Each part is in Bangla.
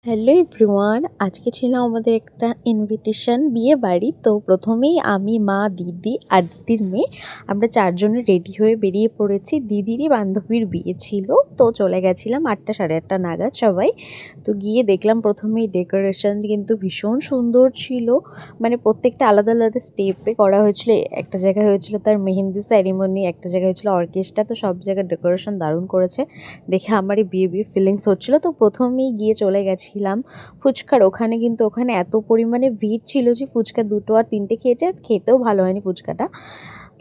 হ্যালো এভরিওয়ান, আজকে ছিল আমাদের একটা ইনভিটেশন বিয়ে বাড়ি। তো প্রথমেই আমি, মা, দিদি আর দিদির মেয়ে আমরা চারজনে রেডি হয়ে বেরিয়ে পড়েছি। দিদিরই বান্ধবীর বিয়ে ছিল, তো চলে গেছিলাম 8টা সাড়ে 8টা নাগাদ সবাই। তো গিয়ে দেখলাম প্রথমেই ডেকোরেশন কিন্তু ভীষণ সুন্দর ছিল, মানে প্রত্যেকটা আলাদা আলাদা স্টেপে করা হয়েছিল। একটা জায়গায় হয়েছিল তার মেহেন্দি সেরিমনি, একটা জায়গায় হয়েছিল অর্কেস্ট্রা। তো সব জায়গায় ডেকোরেশন দারুণ করেছে দেখে আমারই বিয়ে বিয়ে ফিলিংস হচ্ছিলো। তো প্রথমেই গিয়ে চলে গেছিলাম ফুচকার ওখানে, কিন্তু ওখানে এত পরিমাণে ভিড় ছিল যে ফুচকা 2টো আর 3টে খেয়েছে, আর খেতেও ভালো হয়নি ফুচকাটা।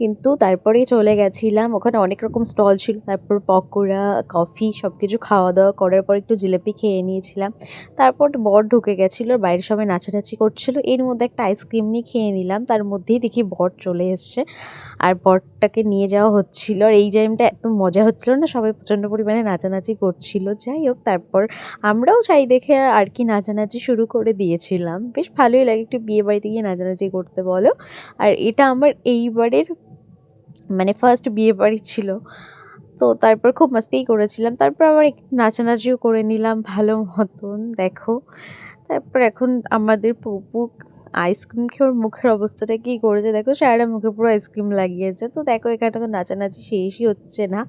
কিন্তু তারপরেই চলে গেছিলাম, ওখানে অনেক রকম স্টল ছিল, তারপর পকোড়া, কফি সব কিছু খাওয়া দাওয়া করার পর একটু জিলিপি খেয়ে নিয়েছিলাম। তারপর বর ঢুকে গেছিলো, বাইরে সবাই নাচানাচি করছিলো, এর মধ্যে একটা আইসক্রিম নিয়ে খেয়ে নিলাম। তার মধ্যেই দেখি বর চলে এসছে আর বরটাকে নিয়ে যাওয়া হচ্ছিল। আর এই টাইমটা এত মজা হচ্ছিল না, সবাই প্রচণ্ড পরিমাণে নাচানাচি করছিল। যাই হোক, তারপর আমরাও চাই দেখে আর কি নাচানাচি শুরু করে দিয়েছিলাম। বেশ ভালোই লাগে একটু বিয়ে বাড়িতে গিয়ে নাচানাচি করতে, বলো। আর এটা আমার এইবারের মানে ফার্স্ট বিয়ে বাড়ি ছিল। তো তারপর খুব মাস্তিই করেছিলাম, তারপর আবার একটু নাচানাচিও করে নিলাম ভালো মতন, দেখো। তারপর এখন আমাদের পুপু আইসক্রিম খেয়ে ওর মুখের অবস্থাটা কী করেছে দেখো, সারাটা মুখে পুরো আইসক্রিম লাগিয়েছে। তো দেখো এখানটা তো নাচানাচি শেষই হচ্ছে না,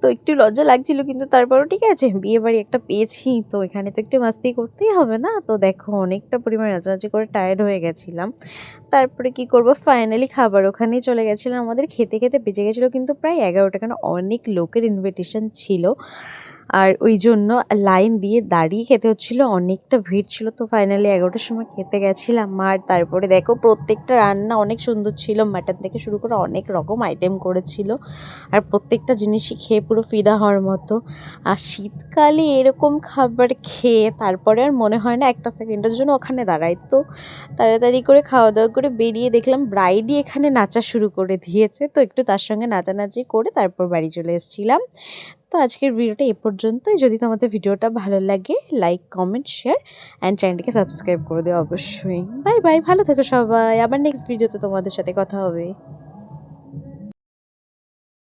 তো একটু লজ্জা লাগছিল, কিন্তু তারপরও ঠিক আছে, বিয়ে বাড়ি একটা পেয়েছি তো এখানে তো একটু মাস্তি করতেই হবে না। তো দেখো অনেকটা পরিমাণে নাচানাচি করে টায়ার্ড হয়ে গেছিলাম। তারপরে কি করব, ফাইনালি খাবার ওখানেই চলে গেছিলাম। আমাদের খেতে খেতে বেজে গেছিলো কিন্তু প্রায় 11টা, কারণ অনেক লোকের ইনভিটেশন ছিল আর ওই জন্য লাইন দিয়ে দাঁড়িয়ে খেতে হচ্ছিল, অনেকটা ভিড় ছিল। তো ফাইনালি 11টার সময় খেতে গেছিলাম। আর তারপরে দেখো প্রত্যেকটা রান্না অনেক সুন্দর ছিল, মাটন থেকে শুরু করে অনেক রকম আইটেম করেছিল, আর প্রত্যেকটা জিনিসই খেয়ে পুরো ফিদা হওয়ার মতো। আর শীতকালে এরকম খাবার খেয়ে তারপরে আর মনে হয় না একটা সেকেন্ডের জন্য ওখানে দাঁড়াই। তো তাড়াতাড়ি করে খাওয়া দাওয়া করে বেরিয়ে দেখলাম ব্রাইডই এখানে নাচা শুরু করে দিয়েছে, তো একটু তার সঙ্গে নাচানাচি করে তারপর বাড়ি চলে এসেছিলাম। তো আজকের ভিডিওটা এ পর্যন্তই। যদি তোমাদের ভিডিওটা ভালো লাগে, লাইক, কমেন্ট, শেয়ার অ্যান্ড চ্যানেলটিকে সাবস্ক্রাইব করে দিও অবশ্যই। বাই বাই, ভালো থেকো সবাই, আবার নেক্সট ভিডিওতে তোমাদের সাথে কথা হবে।